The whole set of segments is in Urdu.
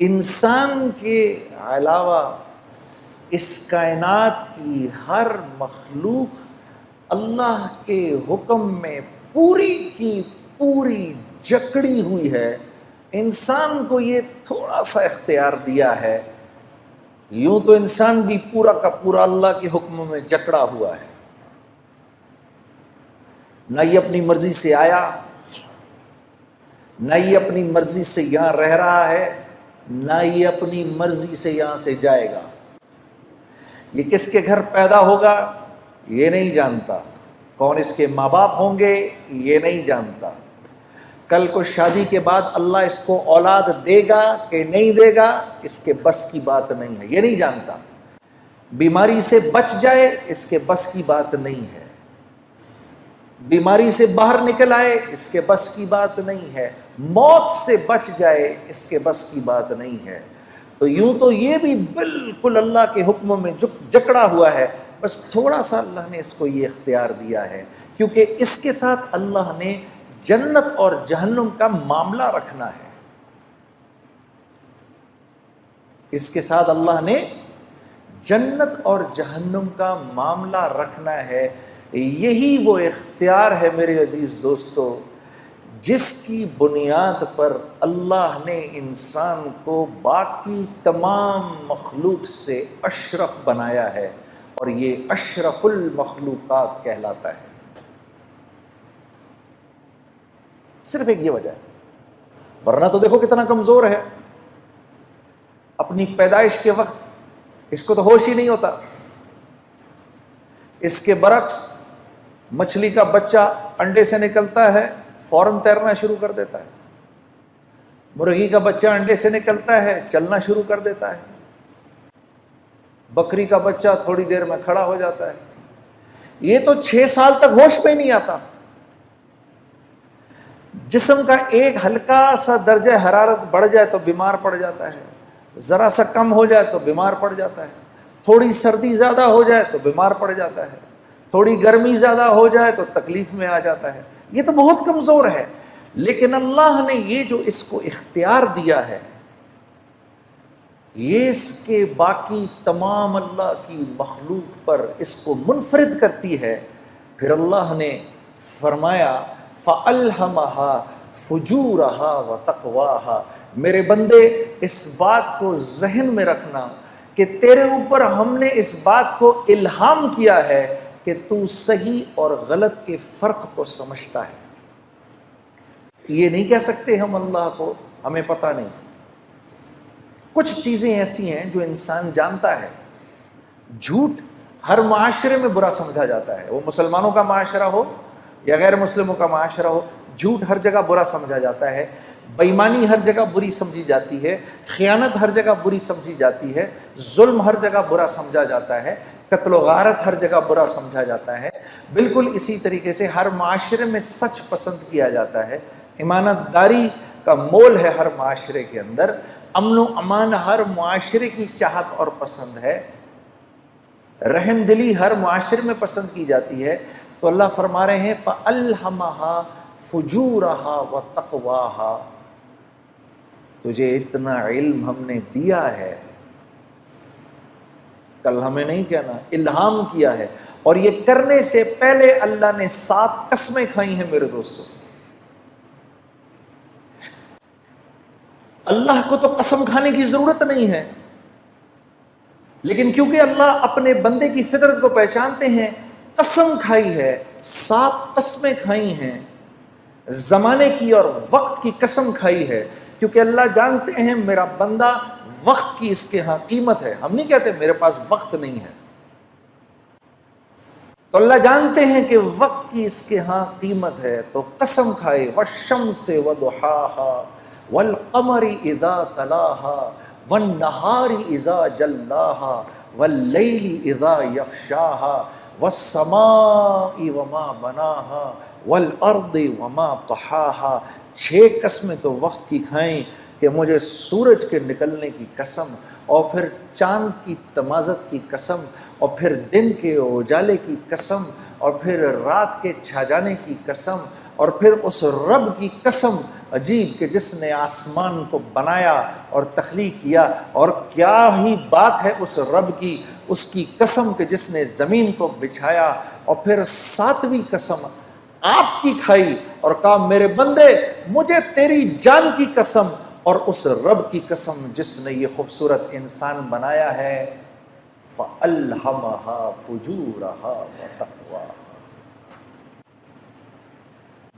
انسان کے علاوہ اس کائنات کی ہر مخلوق اللہ کے حکم میں پوری کی پوری جکڑی ہوئی ہے. انسان کو یہ تھوڑا سا اختیار دیا ہے. یوں تو انسان بھی پورا کا پورا اللہ کے حکم میں جکڑا ہوا ہے. نہ یہ اپنی مرضی سے آیا، نہ یہ اپنی مرضی سے یہاں رہ رہا ہے، نہ یہ اپنی مرضی سے یہاں سے جائے گا. یہ کس کے گھر پیدا ہوگا یہ نہیں جانتا، کون اس کے ماں باپ ہوں گے یہ نہیں جانتا، کل کو شادی کے بعد اللہ اس کو اولاد دے گا کہ نہیں دے گا اس کے بس کی بات نہیں ہے، یہ نہیں جانتا. بیماری سے بچ جائے اس کے بس کی بات نہیں ہے، بیماری سے باہر نکل آئے اس کے بس کی بات نہیں ہے، موت سے بچ جائے اس کے بس کی بات نہیں ہے. تو یوں تو یہ بھی بالکل اللہ کے حکم میں جکڑا ہوا ہے، بس تھوڑا سا اللہ نے اس کو یہ اختیار دیا ہے کیونکہ اس کے ساتھ اللہ نے جنت اور جہنم کا معاملہ رکھنا ہے. اس کے ساتھ اللہ نے جنت اور جہنم کا معاملہ رکھنا ہے. یہی وہ اختیار ہے میرے عزیز دوستو جس کی بنیاد پر اللہ نے انسان کو باقی تمام مخلوق سے اشرف بنایا ہے، اور یہ اشرف المخلوقات کہلاتا ہے. صرف ایک یہ وجہ ہے، ورنہ تو دیکھو کتنا کمزور ہے. اپنی پیدائش کے وقت اس کو تو ہوش ہی نہیں ہوتا. اس کے برعکس مچھلی کا بچہ انڈے سے نکلتا ہے فوراً تیرنا شروع کر دیتا ہے، مرغی کا بچہ انڈے سے نکلتا ہے چلنا شروع کر دیتا ہے، بکری کا بچہ تھوڑی دیر میں کھڑا ہو جاتا ہے. یہ تو 6 سال تک ہوش میں نہیں آتا. جسم کا ایک ہلکا سا درجہ حرارت بڑھ جائے تو بیمار پڑ جاتا ہے، ذرا سا کم ہو جائے تو بیمار پڑ جاتا ہے، تھوڑی سردی زیادہ ہو جائے تو بیمار پڑ جاتا ہے، تھوڑی گرمی زیادہ ہو جائے تو تکلیف میں آ جاتا ہے. یہ تو بہت کمزور ہے. لیکن اللہ نے یہ جو اس کو اختیار دیا ہے یہ اس کے باقی تمام اللہ کی مخلوق پر اس کو منفرد کرتی ہے. پھر اللہ نے فرمایا فَأَلْهَمَهَا فُجُورَهَا وَتَقْوَاهَا. میرے بندے اس بات کو ذہن میں رکھنا کہ تیرے اوپر ہم نے اس بات کو الہام کیا ہے کہ تو صحیح اور غلط کے فرق کو سمجھتا ہے. یہ نہیں کہہ سکتے ہم اللہ کو ہمیں پتہ نہیں. کچھ چیزیں ایسی ہیں جو انسان جانتا ہے. جھوٹ ہر معاشرے میں برا سمجھا جاتا ہے، وہ مسلمانوں کا معاشرہ ہو یا غیر مسلموں کا معاشرہ ہو، جھوٹ ہر جگہ برا سمجھا جاتا ہے. بےایمانی ہر جگہ بری سمجھی جاتی ہے، خیانت ہر جگہ بری سمجھی جاتی ہے، ظلم ہر جگہ برا سمجھا جاتا ہے، قتل و غارت ہر جگہ برا سمجھا جاتا ہے. بالکل اسی طریقے سے ہر معاشرے میں سچ پسند کیا جاتا ہے، امانت داری کا مول ہے ہر معاشرے کے اندر، امن و امان ہر معاشرے کی چاہت اور پسند ہے، رحم دلی ہر معاشرے میں پسند کی جاتی ہے. تو اللہ فرما رہے ہیں فَأَلْهَمَهَا فُجُورَهَا وَتَقْوَاهَا. تجھے اتنا علم ہم نے دیا ہے، کل ہمیں نہیں کہنا، الہام کیا ہے. اور یہ کرنے سے پہلے اللہ نے 7 قسمیں کھائی ہیں میرے دوستوں. اللہ کو تو قسم کھانے کی ضرورت نہیں ہے، لیکن کیونکہ اللہ اپنے بندے کی فطرت کو پہچانتے ہیں، قسم کھائی ہے. 7 قسمیں کھائی ہیں، زمانے کی اور وقت کی قسم کھائی ہے، کیونکہ اللہ جانتے ہیں میرا بندہ وقت کی اس کے ہاں قیمت ہے. ہم نہیں کہتے میرے پاس وقت نہیں ہے، تو اللہ جانتے ہیں کہ وقت کی اس کے ہاں قیمت ہے. تو قسم کھائے وَالشَّمْسِ وَضُحَاهَا وَالْقَمَرِ إِذَا تَلَاهَا وَالنَّهَارِ إِذَا جَلَّاهَا وَاللَّيْلِ إِذَا يَغْشَاهَا وَالسَّمَاءِ وَمَا بَنَاهَا وَالْأَرْضِ وَمَا طَحَاهَا. 6 قسمیں تو وقت کی کھائیں کہ مجھے سورج کے نکلنے کی قسم، اور پھر چاند کی تمازت کی قسم، اور پھر دن کے اجالے کی قسم، اور پھر رات کے چھا جانے کی قسم، اور پھر اس رب کی قسم عجیب کہ جس نے آسمان کو بنایا اور تخلیق کیا، اور کیا ہی بات ہے اس رب کی، اس کی قسم کہ جس نے زمین کو بچھایا اور پھر ساتویں قسم آپ کی کھائی اور کہا میرے بندے مجھے تیری جان کی قسم، اور اس رب کی قسم جس نے یہ خوبصورت انسان بنایا ہے، فَأَلْهَمَهَا فُجُورَهَا وَتَقْوَاهَا۔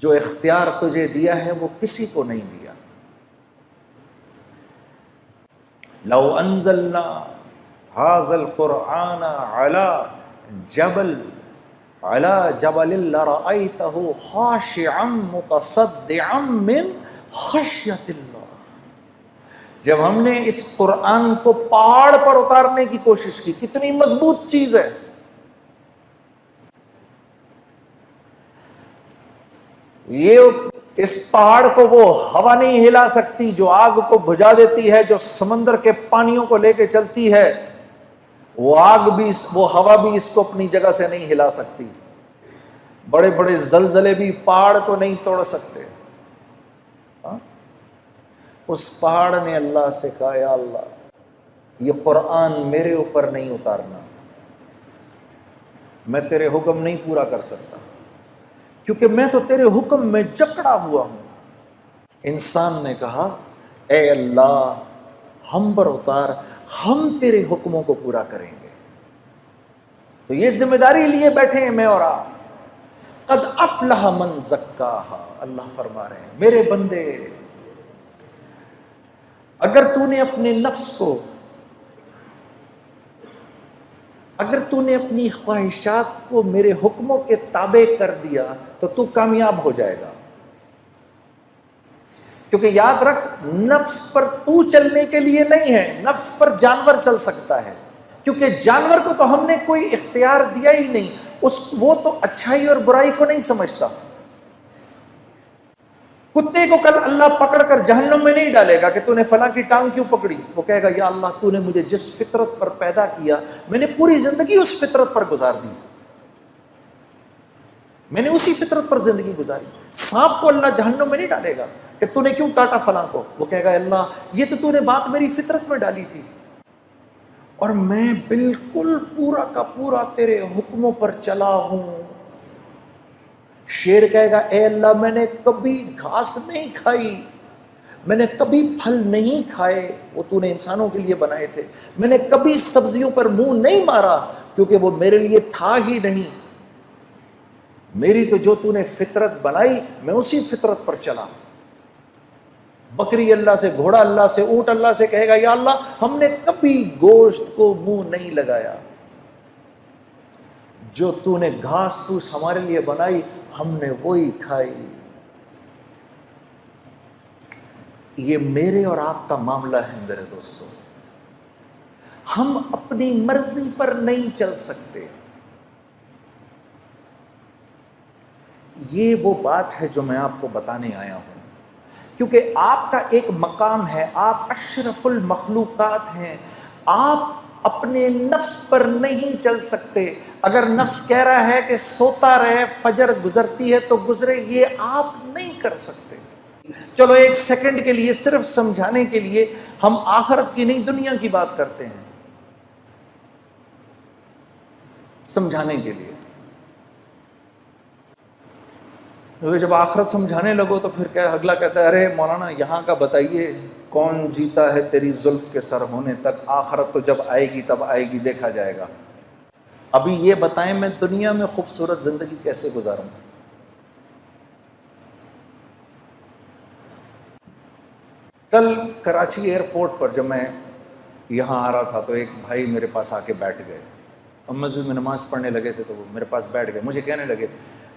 جو اختیار تجھے دیا ہے وہ کسی کو نہیں دیا۔ لو انزلنا هذا القرآن على جبل لرأيته خاشعا متصدعا من خشية اللہ۔ جب ہم نے اس قرآن کو پہاڑ پر اتارنے کی کوشش کی، کتنی مضبوط چیز ہے، یہ اس پہاڑ کو وہ ہوا نہیں ہلا سکتی جو آگ کو بجھا دیتی ہے، جو سمندر کے پانیوں کو لے کے چلتی ہے، وہ آگ بھی وہ ہوا بھی اس کو اپنی جگہ سے نہیں ہلا سکتی، بڑے بڑے زلزلے بھی پہاڑ کو نہیں توڑ سکتے۔ اس پہاڑ نے اللہ سے کہا یا اللہ یہ قرآن میرے اوپر نہیں اتارنا، میں تیرے حکم نہیں پورا کر سکتا، کیونکہ میں تو تیرے حکم میں جکڑا ہوا ہوں۔ انسان نے کہا اے اللہ ہم پر اتار، ہم تیرے حکموں کو پورا کریں گے۔ تو یہ ذمہ داری لیے بیٹھے ہیں میں اور آپ۔ قد افلح من زکاہا، اللہ فرما رہے ہیں میرے بندے اگر تو نے اپنے نفس کو، اگر تو نے اپنی خواہشات کو میرے حکموں کے تابع کر دیا تو تو کامیاب ہو جائے گا۔ کیونکہ یاد رکھ نفس پر تو چلنے کے لیے نہیں ہے، نفس پر جانور چل سکتا ہے، کیونکہ جانور کو تو ہم نے کوئی اختیار دیا ہی نہیں، وہ تو اچھائی اور برائی کو نہیں سمجھتا۔ کتے کو کل اللہ پکڑ کر جہنم میں نہیں ڈالے گا کہ تو نے فلاں کی ٹانگ کیوں پکڑی، وہ کہے گا یا اللہ تو نے مجھے جس فطرت پر پیدا کیا میں نے پوری زندگی اس فطرت پر گزار دی، میں نے اسی فطرت پر زندگی گزاری۔ سانپ کو اللہ جہنم میں نہیں ڈالے گا کہ تو نے کیوں کاٹا فلاں کو، وہ کہے گا اللہ یہ تو نے بات میری فطرت میں ڈالی تھی، اور میں بالکل پورا کا پورا تیرے حکموں پر چلا ہوں۔ شیر کہے گا اے اللہ میں نے کبھی گھاس نہیں کھائی، میں نے کبھی پھل نہیں کھائے، وہ تو نے انسانوں کے لیے بنائے تھے، میں نے کبھی سبزیوں پر منہ نہیں مارا کیونکہ وہ میرے لیے تھا ہی نہیں، میری تو جو تو نے فطرت بنائی میں اسی فطرت پر چلا۔ بکری اللہ سے، گھوڑا اللہ سے، اونٹ اللہ سے کہے گا یا اللہ ہم نے کبھی گوشت کو منہ نہیں لگایا، جو تو نے گھاس پھوس ہمارے لیے بنائی ہم نے وہی کھائی۔ یہ میرے اور آپ کا معاملہ ہے میرے دوستوں، ہم اپنی مرضی پر نہیں چل سکتے۔ یہ وہ بات ہے جو میں آپ کو بتانے آیا ہوں، کیونکہ آپ کا ایک مقام ہے، آپ اشرف المخلوقات ہیں، آپ اپنے نفس پر نہیں چل سکتے۔ اگر نفس کہہ رہا ہے کہ سوتا رہے فجر گزرتی ہے تو گزرے، یہ آپ نہیں کر سکتے۔ چلو ایک سیکنڈ کے لیے صرف سمجھانے کے لیے ہم آخرت کی نہیں دنیا کی بات کرتے ہیں، سمجھانے کے لیے۔ جب آخرت سمجھانے لگو تو پھر کیا اگلا کہتا ہے ارے مولانا یہاں کا بتائیے کون جیتا ہے تیری زلف کے سر ہونے تک، آخرت تو جب آئے گی تب آئے گی، دیکھا جائے گا، ابھی یہ بتائیں میں دنیا میں خوبصورت زندگی کیسے گزاروں۔ کل کراچی ایئرپورٹ پر جب میں یہاں آ رہا تھا تو ایک بھائی میرے پاس آ کے بیٹھ گئے، ہم مسجد میں نماز پڑھنے لگے تھے تو وہ میرے پاس بیٹھ گئے، مجھے کہنے لگے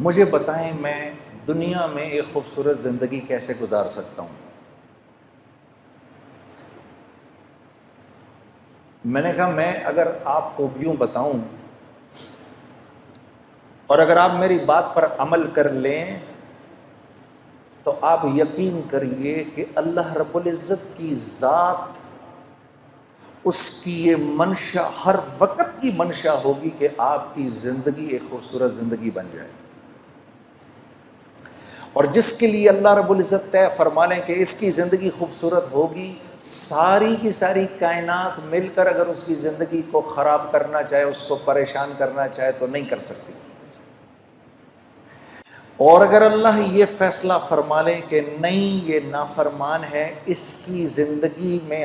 مجھے بتائیں میں دنیا میں ایک خوبصورت زندگی کیسے گزار سکتا ہوں۔ میں نے کہا میں اگر آپ کو یوں بتاؤں اور اگر آپ میری بات پر عمل کر لیں تو آپ یقین کریے کہ اللہ رب العزت کی ذات، اس کی یہ منشا ہر وقت کی منشا ہوگی کہ آپ کی زندگی ایک خوبصورت زندگی بن جائے، اور جس کے لیے اللہ رب العزت طے فرما لیں کہ اس کی زندگی خوبصورت ہوگی، ساری کی ساری کائنات مل کر اگر اس کی زندگی کو خراب کرنا چاہے، اس کو پریشان کرنا چاہے تو نہیں کر سکتی۔ اور اگر اللہ یہ فیصلہ فرما لیں کہ نہیں یہ نافرمان ہے، اس کی زندگی میں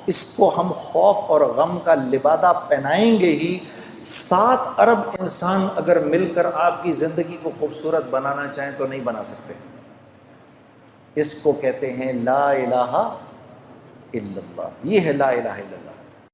اس کو ہم خوف اور غم کا لبادہ پہنائیں گے ہی، 7 ارب انسان اگر مل کر آپ کی زندگی کو خوبصورت بنانا چاہیں تو نہیں بنا سکتے۔ اس کو کہتے ہیں لا الہ الا اللہ، یہ ہے لا الہ الا اللہ۔